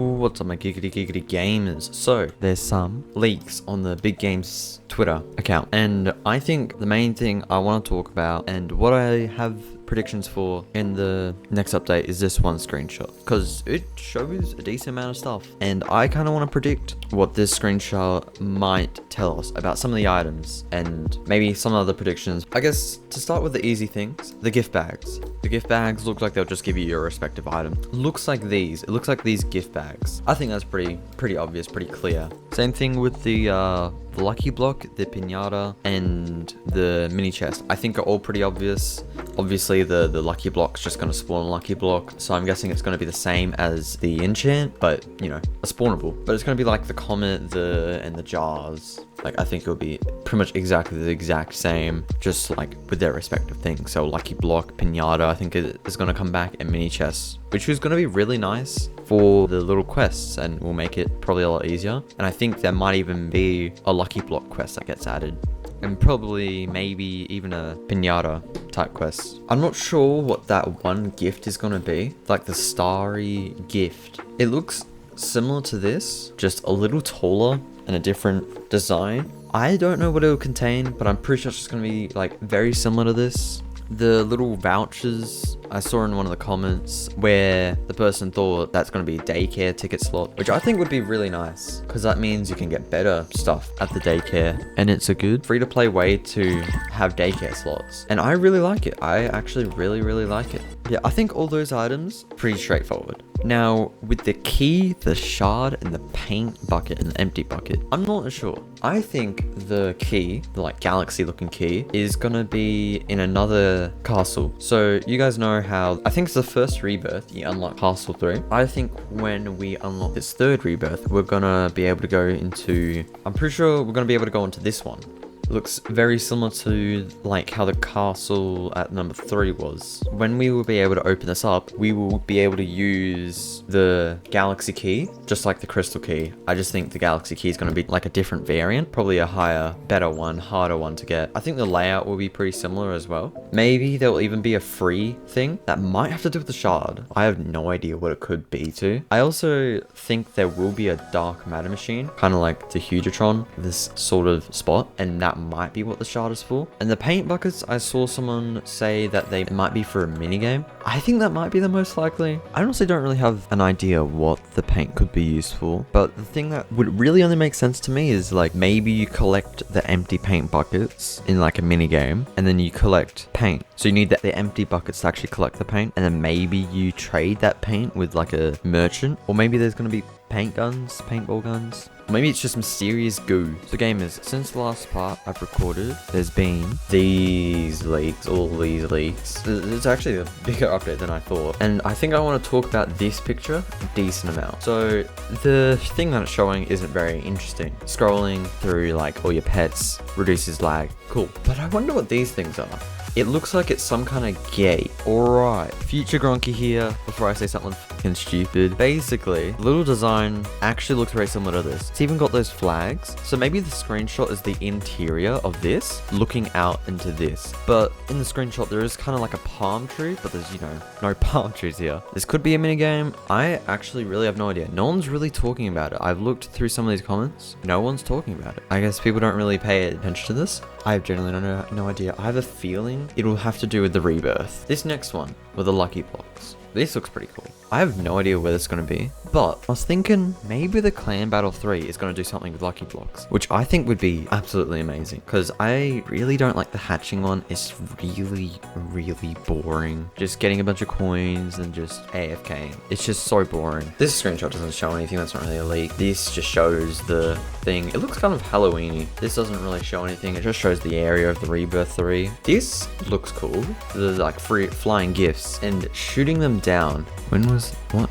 What's up my giggity gamers? So there's some leaks on the Big Games Twitter account, and I think the main thing I want to talk about and what I have predictions for in the next update is this one screenshot, because it shows a decent amount of stuff, and I kind of want to predict what this screenshot might tell us about some of the items and maybe some other predictions. I guess to start with the easy things, the gift bags. The gift bags look like they'll just give you your respective item. Looks like these. It looks like these gift bags. I think that's pretty obvious, pretty clear. Same thing with the lucky block, the Piñata, and the mini chest. I think are all pretty obvious. Obviously, the lucky block's just going to spawn a lucky block, so I'm guessing it's going to be the same as the enchant, but, you know, a spawnable. But it's going to be like the comet, and the jars. Like, I think it'll be pretty much exactly the exact same, just like with their respective things. So lucky block, Piñata, I think is going to come back, and mini chests, which is going to be really nice for the little quests and will make it probably a lot easier. And I think there might even be a lucky block quest that gets added, and probably maybe even a Piñata type quest. I'm not sure what that one gift is going to be, like the starry gift. It looks similar to this, just a little taller and a different design. I don't know what it will contain, but I'm pretty sure it's just going to be like very similar to this. The little vouchers I saw in one of the comments where the person thought that's going to be a daycare ticket slot, which I think would be really nice, because that means you can get better stuff at the daycare, and it's a good free to play way to have daycare slots, and I really like it. I actually really like it. Yeah, I think all those items pretty straightforward. Now, with the key, the shard, and the paint bucket, and the empty bucket, I'm not sure. I think the key, the like galaxy looking key, is gonna be in another castle. So you guys know how, I think it's the first rebirth, you unlock castle 3. I think when we unlock this third rebirth, we're gonna be able to go into, I'm pretty sure we're gonna be able to go into this one. Looks very similar to like how the castle at number 3 was. When we will be able to open this up, we will be able to use the galaxy key, just like the crystal key. I just think the galaxy key is going to be like a different variant, probably a higher, better one, harder one to get. I think the layout will be pretty similar as well. Maybe there will even be a free thing that might have to do with the shard. I have no idea what it could be too. I also think there will be a dark matter machine, kind of like the Hugatron, this sort of spot, and that might be what the shard is for. And the paint buckets, I saw someone say that they might be for a mini game. I think that might be the most likely. I honestly don't really have an idea what the paint could be used for, but the thing that would really only make sense to me is like maybe you collect the empty paint buckets in like a mini game, and then you collect paint. So you need the empty buckets to actually collect the paint, and then maybe you trade that paint with like a merchant, or maybe there's going to be paint guns, paintball guns. Maybe it's just mysterious goo. So gamers, since the last part I've recorded, there's been these leaks, all these leaks. It's actually a bigger update than I thought. And I think I want to talk about this picture a decent amount. So the thing that it's showing isn't very interesting. Scrolling through like all your pets reduces lag. Cool. But I wonder what these things are. It looks like it's some kind of gate. Alright, future Gronky here, before I say something fucking stupid. Basically, the little design actually looks very similar to this. It's even got those flags. So maybe the screenshot is the interior of this, looking out into this. But in the screenshot, there is kind of like a palm tree, but there's, you know, no palm trees here. This could be a minigame. I actually really have no idea. No one's really talking about it. I've looked through some of these comments. No one's talking about it. I guess people don't really pay attention to this. I genuinely no idea. I have a feeling it'll have to do with the rebirth. This next one with the lucky blocks. This looks pretty cool. I have no idea where it's going to be, but I was thinking maybe the Clan Battle 3 is going to do something with lucky blocks, which I think would be absolutely amazing, because I really don't like the hatching one. It's really boring. Just getting a bunch of coins and just AFKing. It's just so boring. This screenshot doesn't show anything. That's not really a leak. This just shows the thing. It looks kind of Halloween-y. This doesn't really show anything. It just shows the area of the Rebirth 3. This looks cool. The like free flying gifts and shooting them down.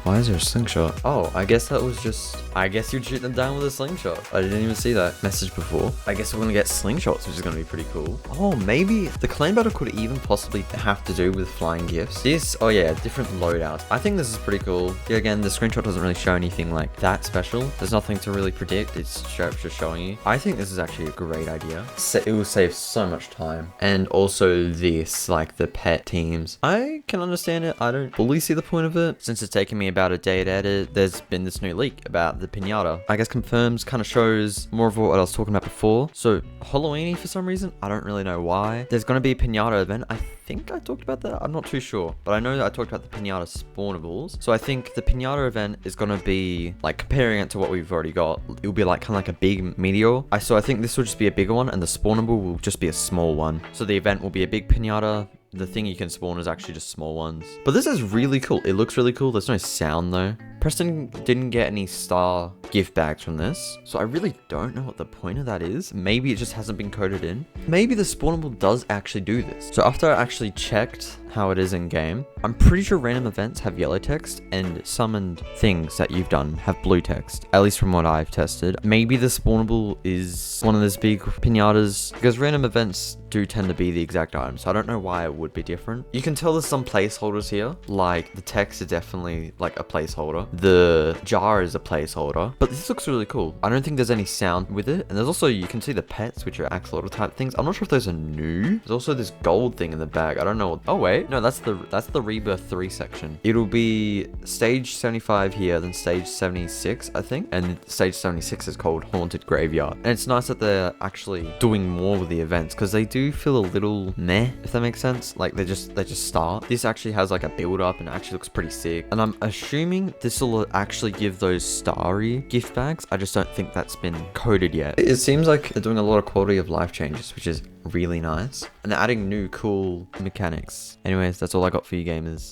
Why is there a slingshot? Oh, I guess that was just, I guess you'd shoot them down with a slingshot. I didn't even see that message before. I guess we're gonna get slingshots, which is gonna be pretty cool. Oh, maybe the clan battle could even possibly have to do with flying gifts. This, oh yeah, different loadouts. I think this is pretty cool. Yeah, again, the screenshot doesn't really show anything like that special. There's nothing to really predict. It's just showing you. I think this is actually a great idea. It will save so much time. And also this, like the pet teams. I can understand it. I don't fully see the point of it, since it's taking taking me about a day to edit, there's been this new leak about the Piñata. I guess confirms, kind of shows more of what I was talking about before. So Halloweeny for some reason, I don't really know why. There's going to be a Piñata event. I think I talked about that. I'm not too sure, but I know that I talked about the Piñata spawnables. So I think the Piñata event is going to be like comparing it to what we've already got. It'll be like kind of like a big meteor. So I think this will just be a bigger one and the spawnable will just be a small one. So the event will be a big Piñata. The thing you can spawn is actually just small ones. But this is really cool. It looks really cool. There's no sound though. Preston didn't get any star gift bags from this, so I really don't know what the point of that is. Maybe it just hasn't been coded in. Maybe the spawnable does actually do this. So after I actually checked how it is in game, I'm pretty sure random events have yellow text and summoned things that you've done have blue text, at least from what I've tested. Maybe the spawnable is one of those big Piñatas, because random events do tend to be the exact item, so I don't know why it would be different. You can tell there's some placeholders here, like the text is definitely like a placeholder. The jar is a placeholder, but this looks really cool. I don't think there's any sound with it. And there's also, you can see the pets, which are axolotl type things. I'm not sure if those are new. There's also this gold thing in the bag. I don't know. Oh wait, no, that's the Rebirth 3 section. It'll be stage 75 here, then stage 76, I think. And stage 76 is called Haunted Graveyard. And it's nice that they're actually doing more with the events, because they do feel a little meh, if that makes sense. Like they just start. This actually has like a build up and it actually looks pretty sick. And I'm assuming this will actually give those starry gift bags. I just don't think that's been coded yet. It seems like they're doing a lot of quality of life changes, which is really nice. And they're adding new cool mechanics. Anyways, that's all I got for you gamers.